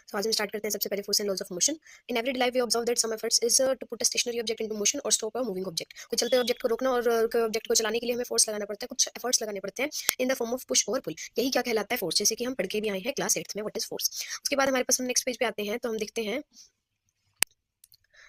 तो आज हम स्टार्ट करते हैं सबसे पहले force and laws of motion. In everyday life we observe that some efforts is to put a stationary object into motion और स्टॉप अ मूविंग ऑब्जेक्ट। कुछ चलते ऑब्जेक्ट को रोकना और रुके ऑब्जेक्ट को चलाने के लिए हमें फोर्स लगाना पड़ता है, कुछ एफर्ट्स लगाने पड़ते हैं in the form of push और पुल। यही क्या कहलाता है फोर्स, जैसे कि हम पढ़ के भी आए हैं क्लास 8th में व्हाट इज फोर्स। उसके बाद हमारे पास हम नेक्स्ट पेज पे आते हैं तो हम देखते हैं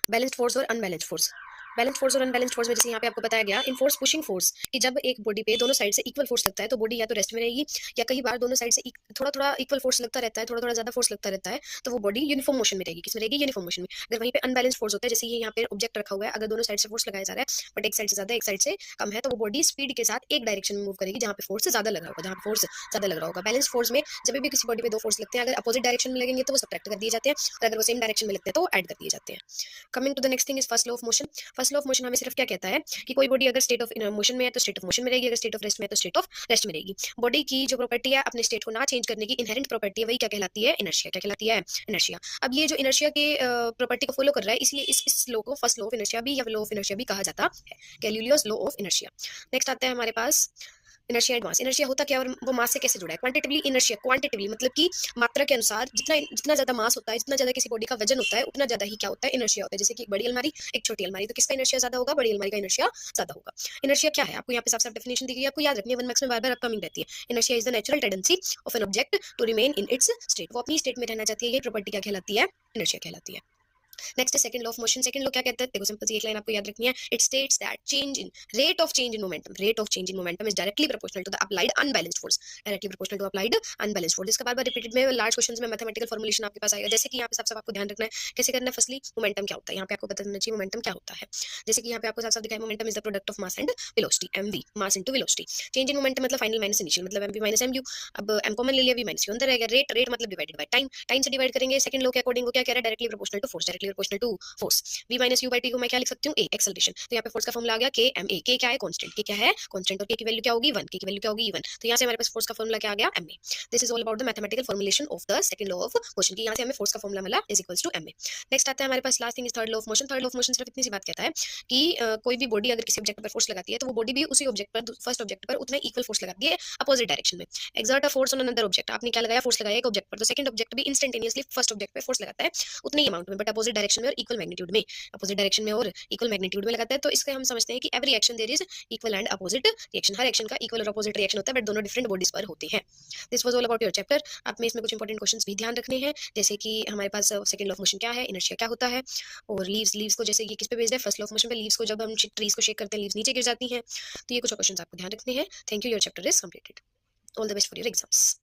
बैलेंस्ड फोर्स और अनबैलेंस्ड फोर्स। बैलेंस्ड फोर्स और अनबैलेंस्ड फोर्स में जैसे यहाँ पे आपको बताया गया इन फोर्स पुशिंग फोर्स कि जब एक बॉडी पे दोनों साइड से इक्वल फोर्स लगता है तो बॉडी या तो रेस्ट में रहेगी, या कई बार दोनों साइड से थोड़ा थोड़ा इक्वल फोर्स लगता रहता है, थोड़ा थोड़ा ज्यादा फोर्स लगता रहता है, तो वो बॉडी यूनिफॉर्म मोशन में रहेगी। किसमें रहेगी? यूनिफॉर्म मोशन में। अगर वहीं पे अनबैलेंस फोर्स होता है, जैसे ये यहाँ पे ऑब्जेक्ट रखा हुआ है, अगर दोनों साइड से फोर्स लगाया जा रहा है बट एक साइड से ज्यादा एक साइड से कम है, तो वो बॉडी स्पीड के साथ एक डायरेक्शन में मूव करेगी जहाँ पे फोर्स ज्यादा लग रहा होगा, जहाँ पे फोर्स ज्यादा लग रहा होगा। बैलेंस फोर्स में जब भी किसी बॉडी पे दो फोर्स लगते हैं, अगर अपोजिट डायरेक्शन में लगेंगे तो वो सब्ट्रैक्ट कर दिए जाते हैं, और अगर वो सेम डायरेक्शन में लगते हैं तो वो ऐड कर दिए जाते हैं। Coming to the next thing is first law of motion. First law of motion हमें सिर्फ क्या कहता है कि कोई बॉडी अगर स्टेट ऑफ मोशन में है तो स्टेट ऑफ मोशन में रहेगी, अगर स्टेट ऑफ रेस्ट में है तो स्टेट ऑफ रेस्ट में रहेगी। बॉडी की जो प्रॉपर्टी है अपने स्टेट को ना चेंज करने की इनहेरेंट प्रॉपर्टी है, वही क्या कहलाती है? इनर्शिया। क्या कहलाती है? इनर्शिया। अब ये जो इनर्शिया के प्रॉपर्टी को फॉलो कर रहा है, इसलिए इस लॉ को फर्स्ट लॉ ऑफ इनर्शिया भी या लॉ ऑफ इनर्शिया भी कहा जाता है, Galileo's law of inertia. Next आता है हमारे पास इनर्शिया एंड मास। इनर्शिया होता क्या है और वो मास से कैसे जुड़ा है? क्वांटिटिवली इनर्शिया, क्वांटिटिवली मतलब कि मात्रा के अनुसार जितना जितना ज्यादा मास होता है, जितना ज्यादा किसी बॉडी का वजन होता है, उतना ज्यादा ही क्या होता है? इनर्शिया होता है। जैसे कि एक बड़ी अलमारी एक छोटी अलमारी, तो किसका इनर्शिया ज्यादा होगा? बड़ी अलमारी का इनर्शिया ज्यादा होगा। इनर्शिया क्या है? आपको यहाँ पे साफ साफ डेफिनेशन दी गई है, आपको याद रखनी है, 1 मार्क्स में बार बार अपकमिंग रहती है। Inertia is the natural tendency of an object to remain in its state. वो अपनी स्टेट में रहना चाहती है, ये प्रॉपर्टी क्या कहलाती है? इनर्शिया कहलाती है। नेक्स्ट है second law of motion. Second law क्या कहता है? देखो सिंपल सी एक लाइन आपको याद रखनी है। It states that change in rate of change in momentum, rate of change in momentum is directly proportional to the applied unbalanced force, directly proportional to applied unbalanced force. इसका बार-बार repeated में large questions में mathematical formulation आपके पास आएगा, जैसे कि यहाँ पे साफ-साफ आपको ध्यान रखना है कैसे करना है। फर्स्टली मोमेंटम क्या होता है, यहाँ पे आपको पता होना चाहिए मोमेंटम क्या होता है। जैसे कि यहाँ पे आपको साफ-साफ दिखा है momentum is the product of mass and velocity, mv, mass into velocity. Change in momentum मतलब फाइनल माइनस इनिशियल, मतलब एमवी माइनस एमयू। अब एम कॉमन ले लिया, वी माइनस यू अंदर रहेगा। रेट, रेट मतलब डिवाइडेड बाय टाइम, टाइम से divide करेंगे। सेकंड लॉ के अकॉर्डिंग वो क्या कह रहा है? Directly proportional to force, directly proportional to force. v minus u by t को मैं क्या लिख सकती हूँ? ए, एक्सेलरेशन। तो यहाँ पे फोर्स का फॉर्मूला आ गया के एम ए। के क्या है? कांस्टेंट। के क्या है? कांस्टेंट। और के की वैल्यू क्या होगी? 1। के की वैल्यू क्या होगी? 1। तो यहाँ से हमारे पास फोर्स का फॉर्मूला क्या आ गया? M A. This is all about the mathematical formulation of the second law of motion की यहाँ से हमें फोर्स का फॉर्मूला मिला is equals to M A. Next आता है हमारे पास last thing is third law of motion. Third law of motion सिर्फ इतनी सी बात कहता है कि कोई भी बॉडी अगर किसी ऑब्जेक्ट पर फोर्स लगाती है तो वो बॉडी भी उसी ऑब्जेक्ट पर, फर्स्ट ऑब्जेक्ट पर उतना इक्वल फोर्स लगाती है अपोजिट डायरेक्शन में। Exert a force on another object, आपने क्या लगाया? फोर्स लगाया एक ऑब्जेक्ट पर, तो सेकंड ऑब्जेक्ट भी इंस्टेंटेनियसली फर्स्ट ऑब्जेक्ट पे फोर्स लगाता है उतनी ही अमाउंट में, बट अपोजिट डायरेक्शन में और इक्वल मैग्नीट्यूड में। अपोजिट डायरेक्शन में और इक्वल मैग्नीट्यूड में लगाता है। तो इससे हम समझते हैं कि every action there is equal and opposite reaction. हर एक्शन का इक्वल और अपोजिट रिएक्शन होता है, बट दोनों डिफरेंट बॉडीज पर होते हैं। This was all about your chapter. आप में इसमें कुछ इंपॉर्टेंट क्वेश्चंस भी ध्यान रखने हैं, जैसे कि हमारे पास सेकंड लॉ ऑफ मोशन क्या है, इनर्शिया क्या होता है, और लीव्स, लीव्स को जैसे ये किस पे बेस्ड है? फर्स्ट लॉ ऑफ मोशन पे। लीव्स को जब हम ट्रीज को शेक करते हैं लीव्स नीचे गिर जाती हैं। तो ये कुछ क्वेश्चंस आपको ध्यान रखने हैं। Thank you, your chapter is completed. All the best for your exams.